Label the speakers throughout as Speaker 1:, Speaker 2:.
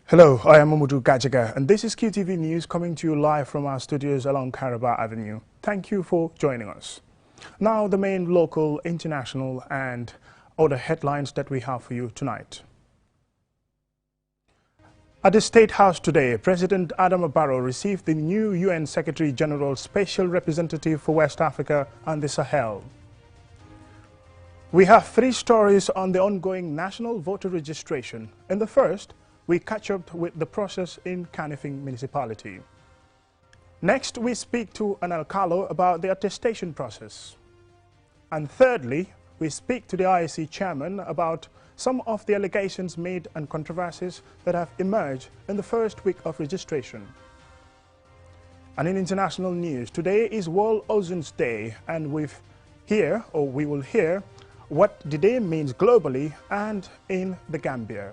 Speaker 1: Hello, I am Mamudu Gajaga, and this is QTV News coming to you live from our studios along Caraba Avenue. Thank you for joining us. Now, the main local, international, and other headlines that we have for you tonight. At the State House today, President Adama Barrow received the new UN Secretary General Special Representative for West Africa and the Sahel. We have three stories on the ongoing national voter registration. In the first, we catch up with the process in Kanifing municipality. Next, we speak to an alcalo about the attestation process. And thirdly, we speak to the IEC chairman about some of the allegations made and controversies that have emerged in the first week of registration. And in international news, today is World Ozone Day, and we will hear what the day means globally and in the Gambia.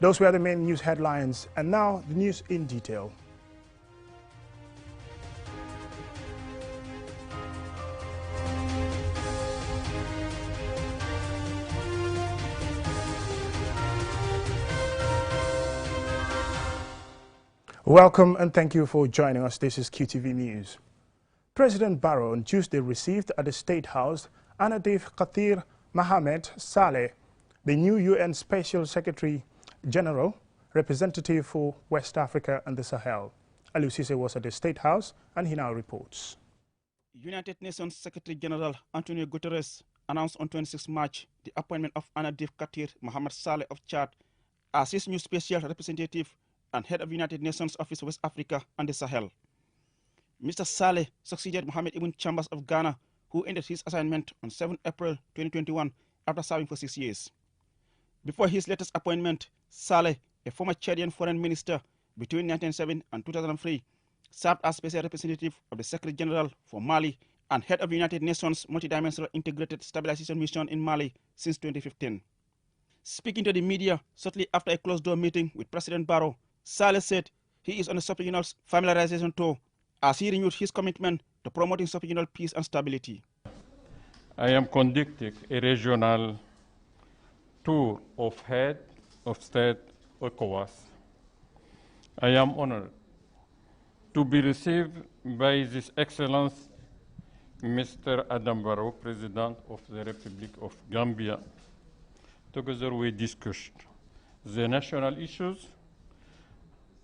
Speaker 1: Those were the main news headlines, and now the news in detail. Welcome and thank you for joining us. This is QTV News. President Barrow on Tuesday received at the State House Anadif Kathir Mohamed Saleh, the new UN Special Secretary General Representative for West Africa and the Sahel. Aliou Cissé was at the State House and he now reports.
Speaker 2: United Nations Secretary General Antonio Guterres announced on 26 March the appointment of Anadif Kathir Mohamed Saleh of Chad as his new special representative and head of United Nations Office West Africa and the Sahel. Mr. Saleh succeeded Mohamed Ibn Chambers of Ghana, who ended his assignment on 7 April 2021 after serving for 6 years. Before his latest appointment, Saleh, a former Chadian foreign minister between 1997 and 2003, served as special representative of the Secretary General for Mali and head of the United Nations Multidimensional Integrated Stabilization Mission in Mali since 2015. Speaking to the media shortly after a closed-door meeting with President Barrow, Saleh said he is on a sub-regional familiarization tour as he renewed his commitment to promoting sub-regional peace and stability.
Speaker 3: I am conducting a regional tour of head of state ECOWAS. I am honored to be received by His Excellency Mr. Adam Barrow, President of the Republic of Gambia. Together we discussed the national issues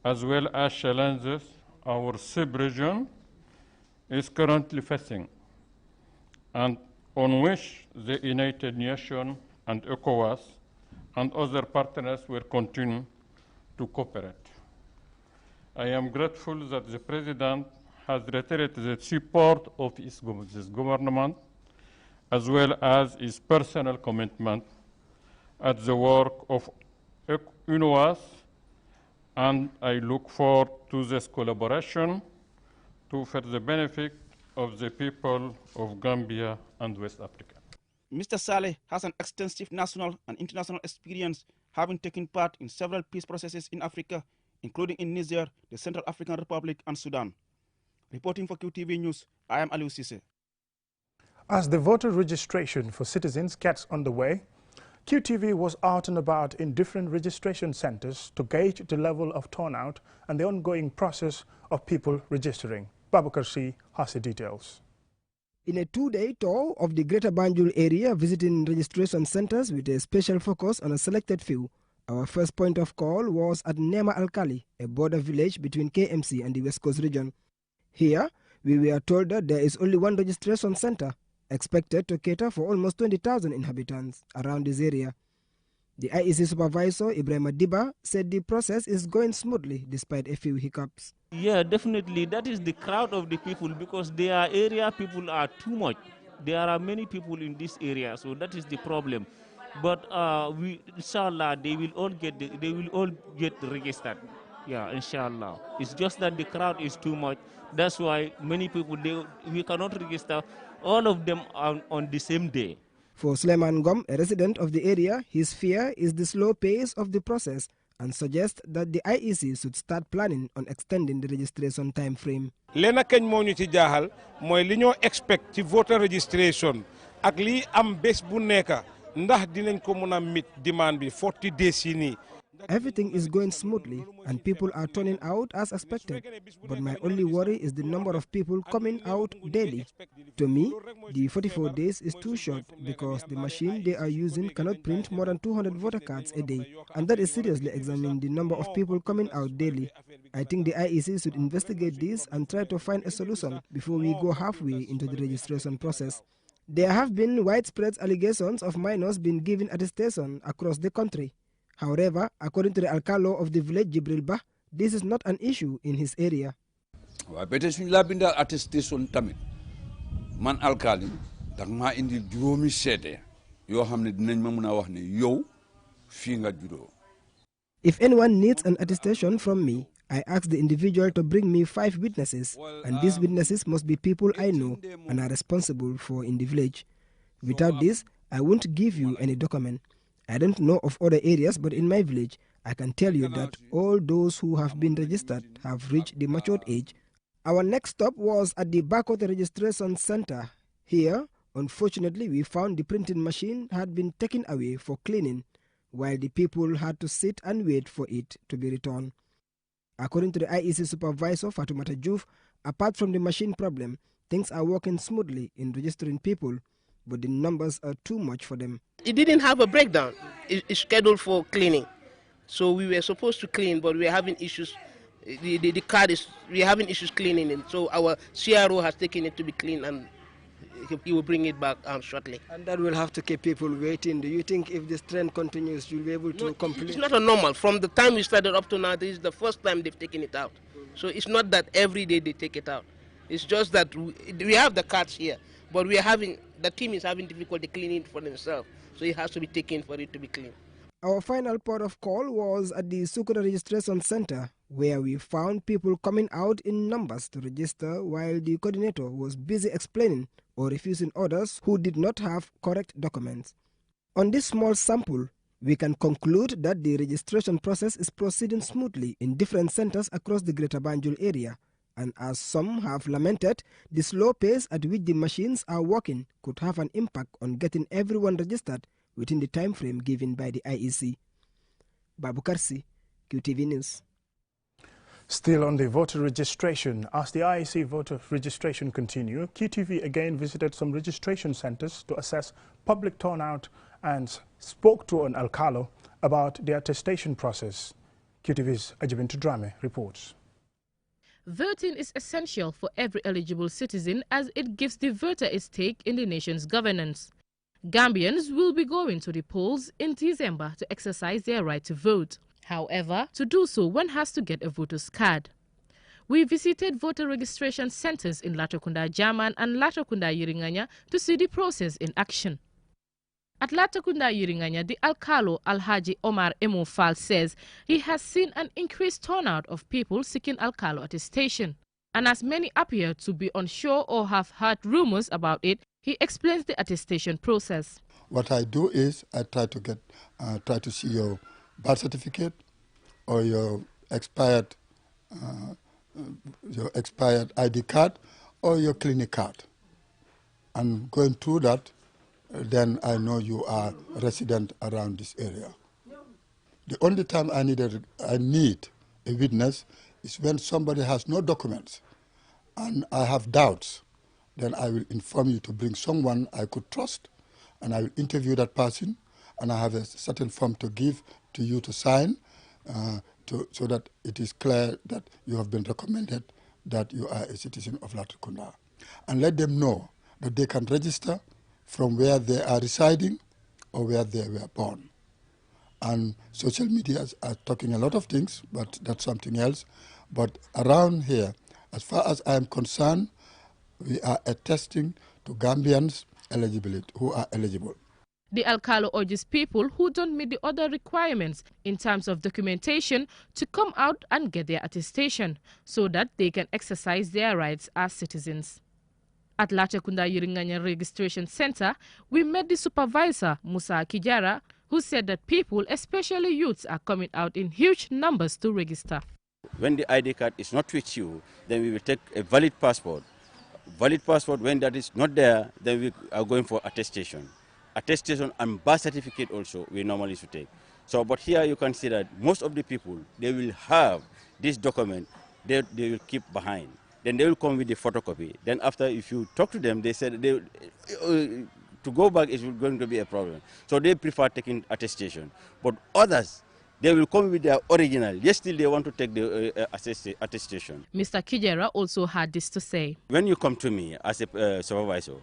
Speaker 3: as well as challenges our sub-region is currently facing and on which the United Nations and ECOWAS and other partners will continue to cooperate. I am grateful that the President has reiterated the support of this government as well as his personal commitment at the work of UNOWAS, and I look forward to this collaboration for the benefit of the people of Gambia and West Africa.
Speaker 2: Mr. Saleh has an extensive national and international experience, having taken part in several peace processes in Africa, including in Niger, the Central African Republic, and Sudan. Reporting for QTV News, I am Aliou Cissé.
Speaker 1: As the voter registration for citizens gets underway, QTV was out and about in different registration centers to gauge the level of turnout and the ongoing process of people registering. Babakar C has the details.
Speaker 4: In a two-day tour of the Greater Banjul area, visiting registration centers with a special focus on a selected few, our first point of call was at Nema Alkali, a border village between KMC and the West Coast region. Here, we were told that there is only one registration center, expected to cater for almost 20,000 inhabitants around this area. The IEC supervisor, Ibrahim Adiba, said the process is going smoothly despite a few hiccups.
Speaker 5: Yeah, definitely. That is the crowd of the people, because their area people are too much. There are many people in this area, so that is the problem. But inshallah, they will all get registered. Yeah, inshallah. It's just that the crowd is too much. That's why many people, we cannot register all of them on the same day.
Speaker 4: For Suleiman Gom, a resident of the area, his fear is the slow pace of the process and suggests that the IEC should start planning on extending the registration time frame.
Speaker 6: Lena kañ moo ñu ci jaaxal mooy li ñoo expect ci voter registration ak lii am bés bu nekk ndax dinañ ko mën a meet demand bi 40 days yi nii
Speaker 4: Everything is going smoothly and people are turning out as expected. But my only worry is the number of people coming out daily. To me, the 44 days is too short because the machine they are using cannot print more than 200 voter cards a day, and that is seriously examining the number of people coming out daily. I think the IEC should investigate this and try to find a solution before we go halfway into the registration process. There have been widespread allegations of minors being given attestation across the country. However, according to the alcalo of the village Jibril Bah, this is not an issue in his area.
Speaker 7: Attestation tamit man alkali dag ma indi juromi sété yo xamné dinañ ma mëna wax né yow fi nga judo.
Speaker 4: If anyone needs an attestation from me, I ask the individual to bring me 5 witnesses, and these witnesses must be people I know and are responsible for in the village. Without this, I won't give you any document. I don't know of other areas, but in my village, I can tell you that all those who have been registered have reached the matured age. Our next stop was at the Bakoteh Registration Center. Here, unfortunately, we found the printing machine had been taken away for cleaning, while the people had to sit and wait for it to be returned. According to the IEC supervisor, Fatoumata Diouf, apart from the machine problem, things are working smoothly in registering people, but the numbers are too much for them.
Speaker 8: It didn't have a breakdown. It's scheduled for cleaning. So we were supposed to clean, but we are having issues. The card is, we are having issues cleaning it. So our CRO has taken it to be cleaned, and he will bring it back shortly.
Speaker 4: And that will have to keep people waiting. Do you think if this trend continues, you'll be able to complete?
Speaker 8: It's not a normal. From the time we started up to now, this is the first time they've taken it out. So it's not that every day they take it out. It's just that we have the cards here, but the team is having difficulty cleaning it for themselves. So it has to be taken for it to be clean.
Speaker 4: Our final port of call was at the Sukuta Registration Center, where we found people coming out in numbers to register while the coordinator was busy explaining or refusing others who did not have correct documents. On this small sample, we can conclude that the registration process is proceeding smoothly in different centers across the Greater Banjul area, and as some have lamented, the slow pace at which the machines are working could have an impact on getting everyone registered within the time frame given by the IEC. Babu Karsi, QTV News.
Speaker 1: Still on the voter registration, as the IEC voter registration continue, QTV again visited some registration centers to assess public turnout and spoke to an alcalo about the attestation process. QTV's Ajibintu Drame reports.
Speaker 9: Voting is essential for every eligible citizen as it gives the voter a stake in the nation's governance. Gambians will be going to the polls in December to exercise their right to vote. However, to do so, one has to get a voter's card. We visited voter registration centers in Latrikunda Jaman and Latrikunda Yiringanya to see the process in action. At Latrikunda Yiringanya, the alcalo Alhaji Omar Emo Fall says he has seen an increased turnout of people seeking alcalo attestation. And as many appear to be unsure or have heard rumors about it, he explains the attestation process.
Speaker 10: What I do is I try to see your birth certificate or your expired ID card or your clinic card. And going through that, then I know you are a resident around this area. The only time I need a witness is when somebody has no documents and I have doubts. Then I will inform you to bring someone I could trust, and I will interview that person, and I have a certain form to give to you to sign so that it is clear that you have been recommended that you are a citizen of Latrikunda. And let them know that they can register from where they are residing or where they were born. And social media are talking a lot of things, but that's something else. But around here, as far as I am concerned, we are attesting to Gambians who are eligible.
Speaker 9: The alcalo urges people who don't meet the other requirements in terms of documentation to come out and get their attestation so that they can exercise their rights as citizens. At Latrikunda Yiringanya Registration Center, we met the supervisor, Musa Kijara, who said that people, especially youths, are coming out in huge numbers to register.
Speaker 11: When the ID card is not with you, then we will take a valid passport. Valid passport, when that is not there, then we are going for attestation. Attestation and birth certificate also we normally should take. So, but here you can see that most of the people, they will have this document, they will keep behind. Then they will come with the photocopy. Then after, if you talk to them, they said to go back is going to be a problem. So they prefer taking attestation. But others, they will come with their original. Yes, still they want to take the attestation.
Speaker 9: Mr. Kijera also had this to say.
Speaker 11: When you come to me as a supervisor,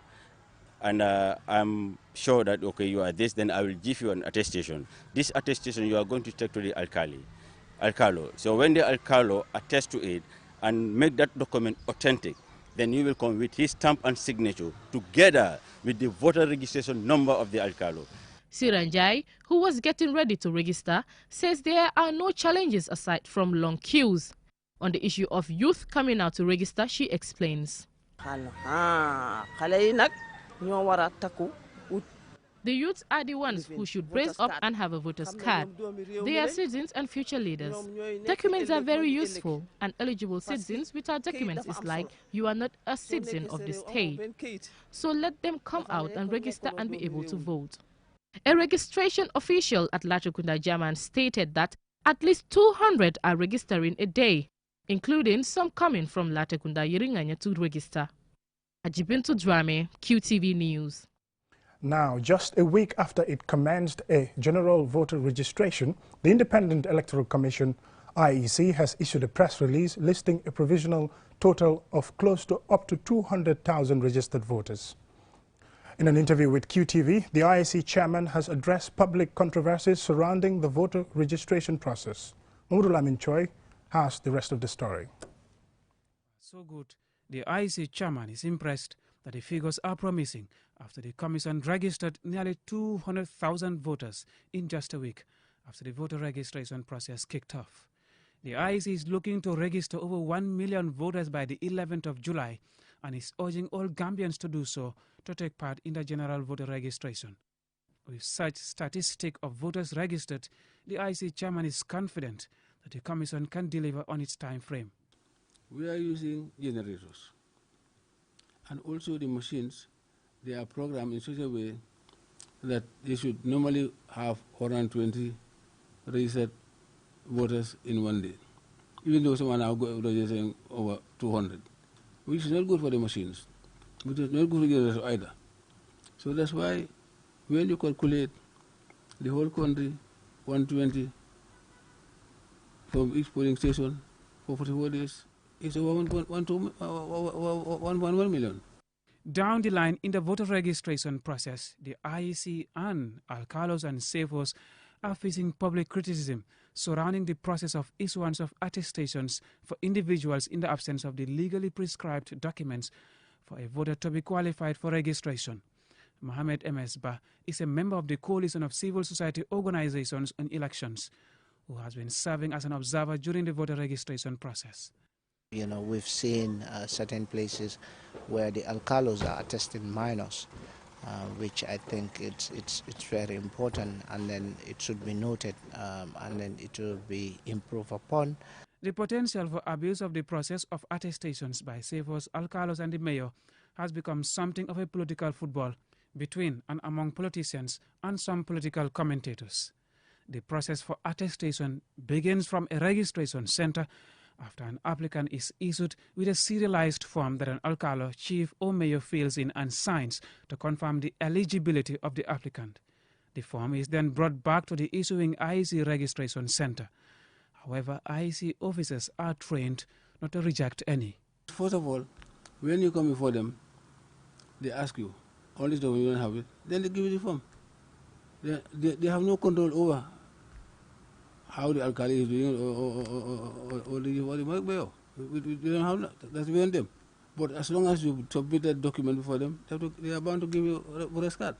Speaker 11: and I'm sure that, okay, you are this, then I will give you an attestation. This attestation you are going to take to the alcalo. So when the alcalo attests to it and make that document authentic, then you will come with his stamp and signature together with the voter registration number of the alcalo.
Speaker 9: Siranjai, who was getting ready to register, says there are no challenges aside from long queues. On the issue of youth coming out to register, she explains. The youths are the ones who should brace up and have a voter's card. They are citizens and future leaders. Documents are very useful, and eligible citizens without documents is like you are not a citizen of the state. So let them come out and register and be able to vote. A registration official at Latrikunda German stated that at least 200 are registering a day, including some coming from Latrikunda Yiringanya to register. Ajibintu Drame, QTV News.
Speaker 1: Now, just a week after it commenced a general voter registration, the Independent Electoral Commission, IEC, has issued a press release listing a provisional total of close to up to 200,000 registered voters. In an interview with QTV, the IEC chairman has addressed public controversies surrounding the voter registration process. Mamadou Lamin Choi has the rest of the story.
Speaker 12: So good. The IEC chairman is impressed that the figures are promising after the commission registered nearly 200,000 voters in just a week after the voter registration process kicked off. The IEC is looking to register over 1 million voters by the 11th of July and is urging all Gambians to do so to take part in the general voter registration. With such statistic of voters registered, the IEC chairman is confident that the commission can deliver on its time frame.
Speaker 13: We are using generators. And also the machines, they are programmed in such a way that they should normally have 120 registered voters in one day, even though some are now registering over 200, which is not good for the machines, which is not good for the generators either. So that's why when you calculate the whole country, 120 from each polling station for 44 days, it's over 1 million.
Speaker 12: Down the line in the voter registration process, the IEC and alcalos and safos are facing public criticism surrounding the process of issuance of attestations for individuals in the absence of the legally prescribed documents for a voter to be qualified for registration. Mohamed M.S. Ba is a member of the Coalition of Civil Society Organizations on Elections, who has been serving as an observer during the voter registration process.
Speaker 14: You know, we've seen certain places where the alcalos are attesting minors, which I think it's very important, and then it should be noted, and then it will be improved upon.
Speaker 12: The potential for abuse of the process of attestations by safos, alcalos and the mayor has become something of a political football between and among politicians and some political commentators. The process for attestation begins from a registration center after an applicant is issued with a serialized form that an alcalo, chief or mayor fills in and signs to confirm the eligibility of the applicant. The form is then brought back to the issuing IEC registration center. However, IEC officers are trained not to reject any.
Speaker 13: First of all, when you come before them, they ask you, all this document you don't have it, then they give you the form. They have no control over how the alcali is doing or the mayor. We don't have that. That's beyond them. But as long as you submit that document before them, they are bound to give you a voter's card.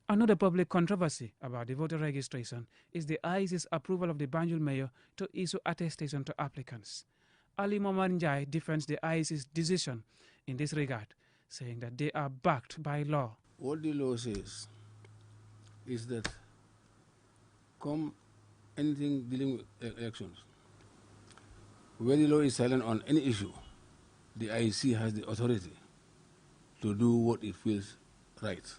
Speaker 12: Another public controversy about the voter registration is the IEC's approval of the Banjul mayor to issue attestation to applicants. Ali Momar Njai defends the IEC's decision in this regard, saying that they are backed by law.
Speaker 13: What the law says is that come anything dealing with elections, where the law is silent on any issue, the IEC has the authority to do what it feels right.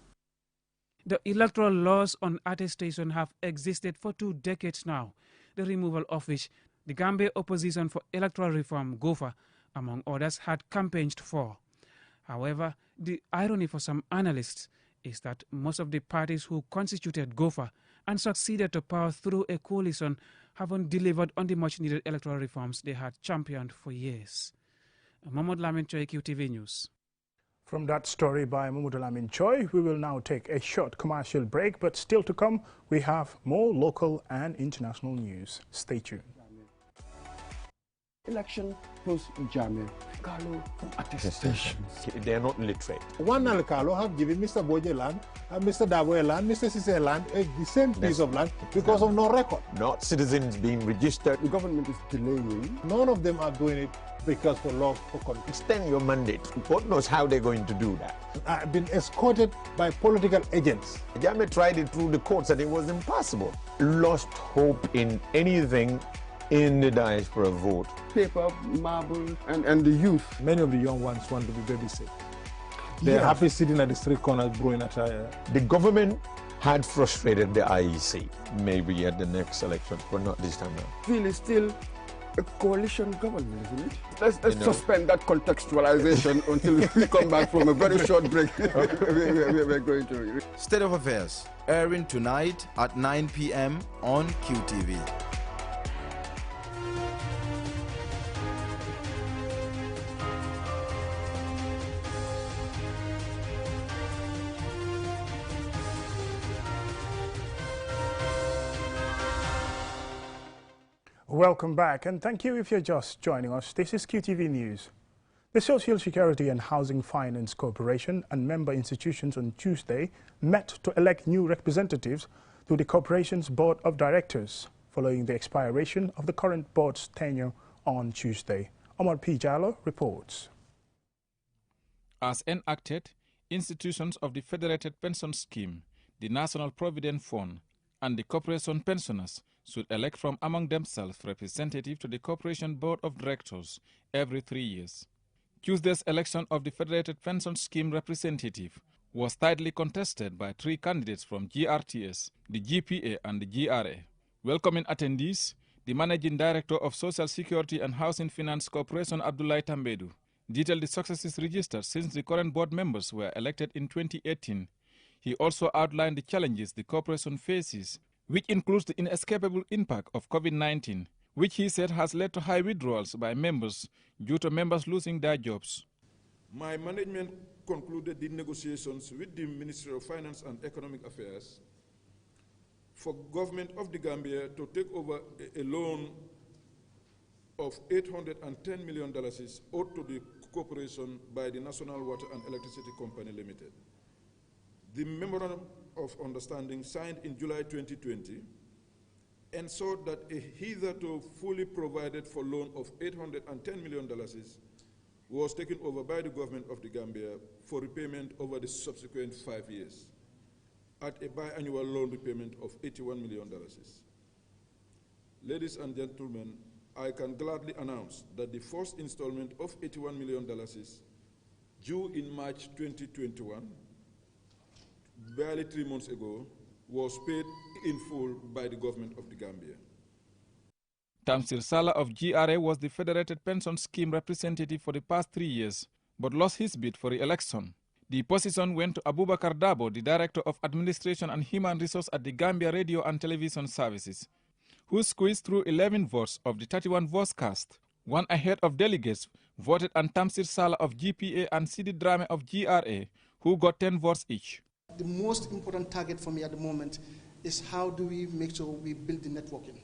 Speaker 12: The electoral laws on attestation have existed for 2 decades now, the removal of which the Gambia Opposition for Electoral Reform, GOFA, among others, had campaigned for. However, the irony for some analysts is that most of the parties who constituted GOFA and succeeded to power through a coalition haven't delivered on the much-needed electoral reforms they had championed for years. Mahmoud Lamin Choi, QTV News.
Speaker 1: From that story by Mahmoud Lamin Choi, we will now take a short commercial break, but still to come, we have more local and international news. Stay tuned.
Speaker 15: Election post-Jame, Carlo attestation.
Speaker 16: They are not literate.
Speaker 17: One Alcalo have given Mr. Boje land, and Mr. Dabo land, Mr. Sise land, the same piece of land because of no record.
Speaker 16: Not citizens being registered.
Speaker 17: The government is delaying. None of them are doing it because for law for country.
Speaker 16: Extend your mandate. God knows how they're going to do that.
Speaker 17: I've been escorted by political agents.
Speaker 16: Jame tried it through the courts and it was impossible. Lost hope in anything in the diaspora vote.
Speaker 15: Paper, marble, and the youth.
Speaker 17: Many of the young ones want to be babysit. They're happy sitting at the street corners brewing a chai.
Speaker 16: The government had frustrated the IEC, maybe at the next election, but not this time around.
Speaker 15: Really still a coalition government, isn't it? Let's suspend that contextualization until we come back from a very short break. We're going to.
Speaker 18: State of Affairs, airing tonight at 9 p.m. on QTV.
Speaker 1: Welcome back, and thank you if you're just joining us. This is QTV News. The Social Security and Housing Finance Corporation and member institutions on Tuesday met to elect new representatives to the corporation's board of directors following the expiration of the current board's tenure on Tuesday. Omar P. Jallo reports.
Speaker 19: As enacted, institutions of the Federated Pension Scheme, the National Provident Fund, and the corporation pensioners should elect from among themselves representative to the corporation board of directors every 3 years. Tuesday's election of the Federated Pension Scheme representative was tightly contested by 3 candidates from GRTS, the GPA and the GRA. Welcoming attendees, the Managing Director of Social Security and Housing Finance Corporation, Abdullahi Tambedu, detailed the successes registered since the current board members were elected in 2018. He also outlined the challenges the corporation faces, which includes the inescapable impact of COVID-19, which he said has led to high withdrawals by members due to members losing their jobs.
Speaker 20: My management concluded the negotiations with the Ministry of Finance and Economic Affairs for Government of the Gambia to take over a loan of $810 million owed to the corporation by the National Water and Electricity Company Limited. The Memorandum of Understanding signed in July 2020 ensured that a hitherto fully provided for loan of $810 million was taken over by the government of the Gambia for repayment over the subsequent 5 years at a biannual loan repayment of $81 million. Ladies and gentlemen, I can gladly announce that the first installment of $81 million due in March 2021, barely 3 months ago, was paid in full by the government of the Gambia.
Speaker 19: Tamsir Salah of GRA was the Federated Pension Scheme representative for the past 3 years, but lost his bid for re-election. The position went to Abubakar Dabo, the Director of Administration and Human Resource at the Gambia Radio and Television Services, who squeezed through 11 votes of the 31 votes cast. One ahead of delegates voted on Tamsir Salah of GPA and Sidi Drame of GRA, who got 10 votes each.
Speaker 21: The most important target for me at the moment is how do we make sure we build the networking,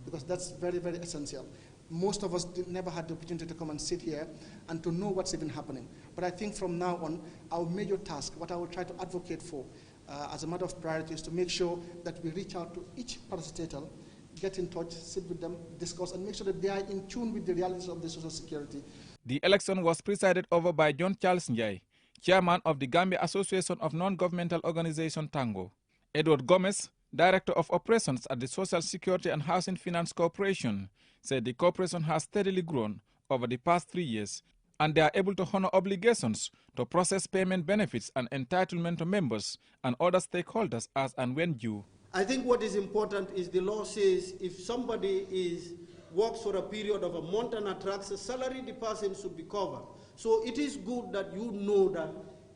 Speaker 21: because that's very, very essential. Most of us never had the opportunity to come and sit here and to know what's even happening. But I think from now on, our major task, what I will try to advocate for as a matter of priority, is to make sure that we reach out to each participator, get in touch, sit with them, discuss, and make sure that they are in tune with the realities of the social security.
Speaker 19: The election was presided over by John Charles Njai, chairman of the Gambia Association of Non-Governmental Organization Tango. Edward Gomez, Director of Operations at the Social Security and Housing Finance Corporation, said the corporation has steadily grown over the past 3 years and they are able to honor obligations to process payment benefits and entitlement to members and other stakeholders as and when due.
Speaker 3: I think what is important is the law says if somebody works for a period of a month and attracts a salary, the person should be covered. So it is good that you know that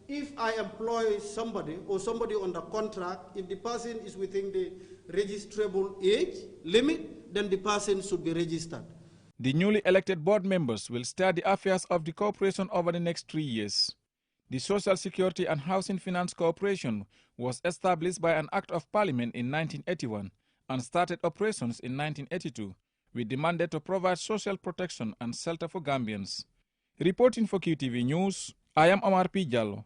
Speaker 3: if I employ somebody or somebody under contract, if the person is within the registrable age limit, then the person should be registered.
Speaker 19: The newly elected board members will steer the affairs of the corporation over the next 3 years. The Social Security and Housing Finance Corporation was established by an Act of Parliament in 1981 and started operations in 1982 with the mandate to provide social protection and shelter for Gambians. Reporting for QTV News, I am Omar P. Jallo.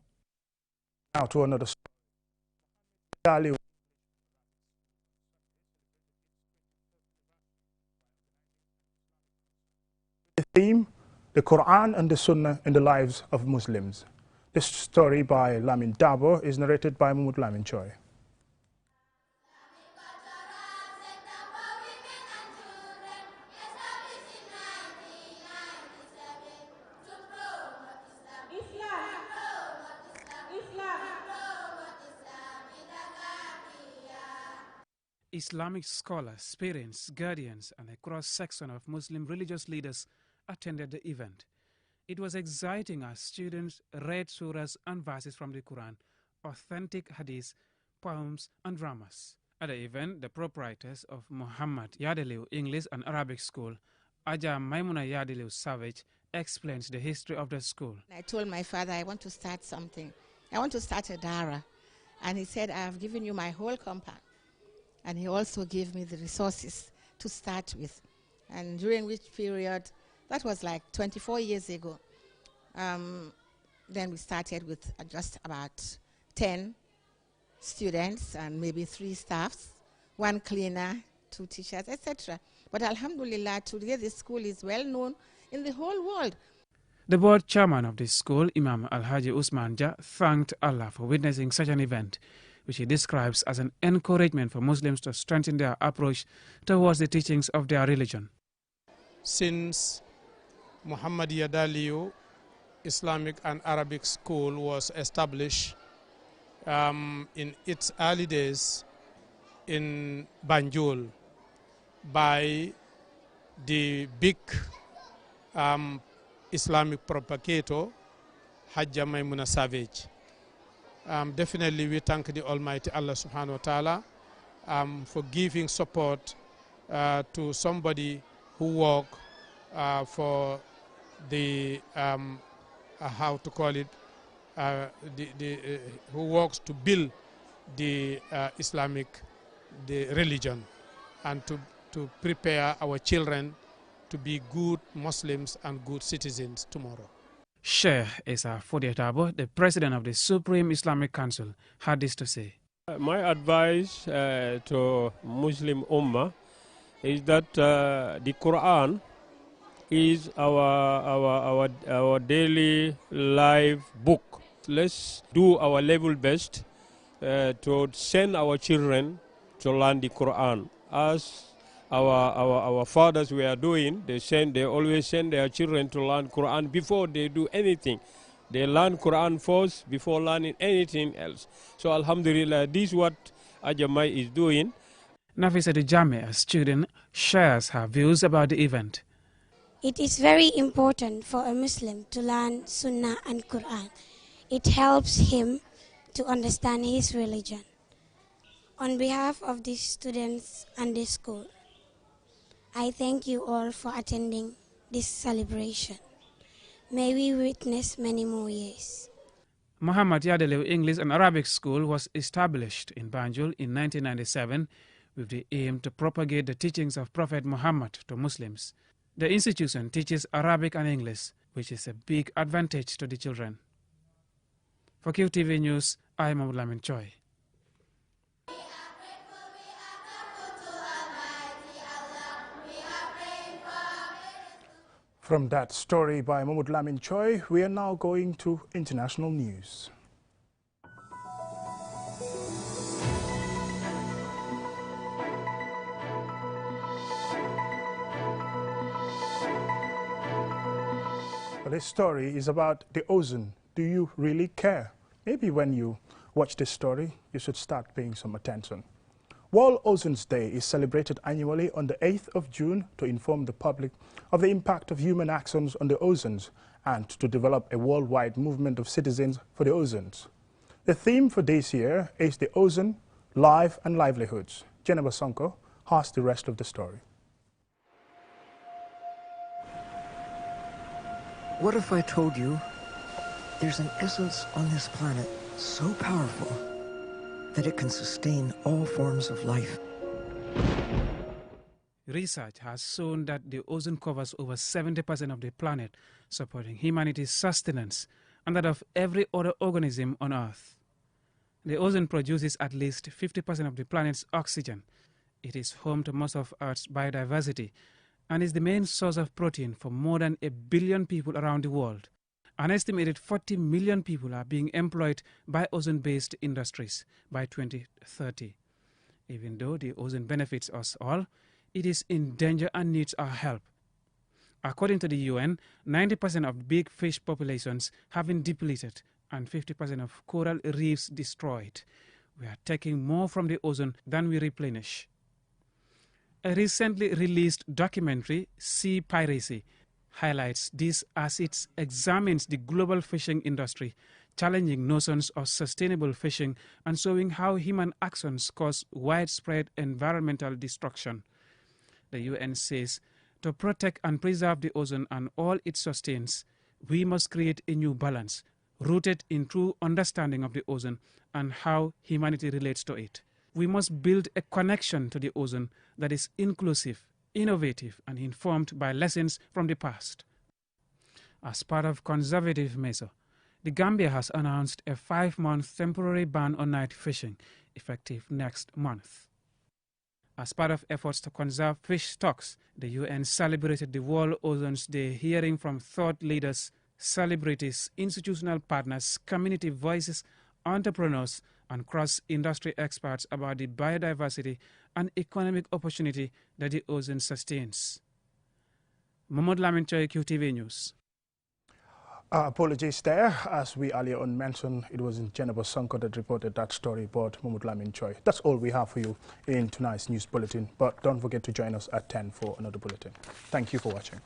Speaker 1: Now to another story. The theme, the Quran and the Sunnah in the lives of Muslims. This story by Lamin Dabo is narrated by Mahmoud Lamin Choi.
Speaker 12: Islamic scholars, parents, guardians, and a cross-section of Muslim religious leaders attended the event. It was exciting as students read surahs and verses from the Quran, authentic hadiths, poems, and dramas. At the event, the proprietors of Muhammad Yadeliu English and Arabic School, Aja Maimuna Yadeliu Savage, explains the history of the school.
Speaker 22: I told my father, I want to start something. I want to start a dara. And he said, I have given you my whole compound. And he also gave me the resources to start with. And during which period, that was like 24 years ago, then we started with just about 10 students and maybe 3 staffs, 1 cleaner, 2 teachers, etc. But alhamdulillah, today the school is well known in the whole world.
Speaker 12: The board chairman of the school, Imam Alhaji Usman Jah, thanked Allah for witnessing such an event, which he describes as an encouragement for Muslims to strengthen their approach towards the teachings of their religion.
Speaker 6: Since Muhammad Yadaliu Islamic and Arabic School was established in its early days in Banjul by the big Islamic propagator, Hajja Maimuna Savage. Definitely we thank the Almighty Allah subhanahu wa ta'ala for giving support to somebody who work for the, how to call it, who works to build the Islamic religion and to prepare our children to be good Muslims and good citizens tomorrow.
Speaker 12: Sheikh Esa Fodiatabo, the president of the Supreme Islamic Council, had this to say.
Speaker 23: My advice to Muslim Ummah is that the Quran is our daily life book. Let's do our level best to send our children to learn the Quran. As our fathers were doing, they always send their children to learn Quran before they do anything. They learn Quran first before learning anything else. So alhamdulillah, this is what Ajamai is doing.
Speaker 12: Nafisa Jame, a student, shares her views about the event.
Speaker 24: It is very important for a Muslim to learn Sunnah and Quran. It helps him to understand his religion. On behalf of the students and the school, I thank you all for attending this celebration. May we witness many more years.
Speaker 12: Muhammad Yadeliu English and Arabic School was established in Banjul in 1997 with the aim to propagate the teachings of Prophet Muhammad to Muslims. The institution teaches Arabic and English, which is a big advantage to the children. For QTV News, I am Lamin Choi.
Speaker 1: From that story by Mahmoud Lamin Choi, we are now going to international news. Well, this story is about the ozone. Do you really care? Maybe when you watch this story, you should start paying some attention. World Ozone Day is celebrated annually on the 8th of June to inform the public of the impact of human actions on the ozones and to develop a worldwide movement of citizens for the ozones. The theme for this year is the ozone, life and livelihoods. Jennifer Sonko has the rest of the story.
Speaker 2: What if I told you there's an essence on this planet so powerful that it can sustain all forms of life?
Speaker 12: Research has shown that the ozone covers over 70% of the planet, supporting humanity's sustenance and that of every other organism on Earth. The ozone produces at least 50% of the planet's oxygen. It is home to most of Earth's biodiversity and is the main source of protein for more than 1 billion people around the world. An estimated 40 million people are being employed by ozone-based industries by 2030. Even though the ozone benefits us all, it is in danger and needs our help. According to the UN, 90% of big fish populations have been depleted and 50% of coral reefs destroyed. We are taking more from the ozone than we replenish. A recently released documentary, Sea Piracy, highlights this as it examines the global fishing industry, challenging notions of sustainable fishing and showing how human actions cause widespread environmental destruction. The UN says, to protect and preserve the ozone and all it sustains, we must create a new balance, rooted in true understanding of the ozone and how humanity relates to it. We must build a connection to the ozone that is inclusive, innovative, and informed by lessons from the past. As part of conservative measure, the Gambia has announced a 5-month temporary ban on night fishing, effective next month. As part of efforts to conserve fish stocks, the UN celebrated the World Ozone Day, hearing from thought leaders, celebrities, institutional partners, community voices, entrepreneurs, and cross-industry experts about the biodiversity and economic opportunity that the ozone sustains. Mohamed Lamin Choi, QTV News.
Speaker 1: Apologies there. As we earlier on mentioned, it was in Jennifer Sonko that reported that story about Mohamed Lamin Choi. That's all we have for you in tonight's news bulletin, but don't forget to join us at 10 for another bulletin. Thank you for watching.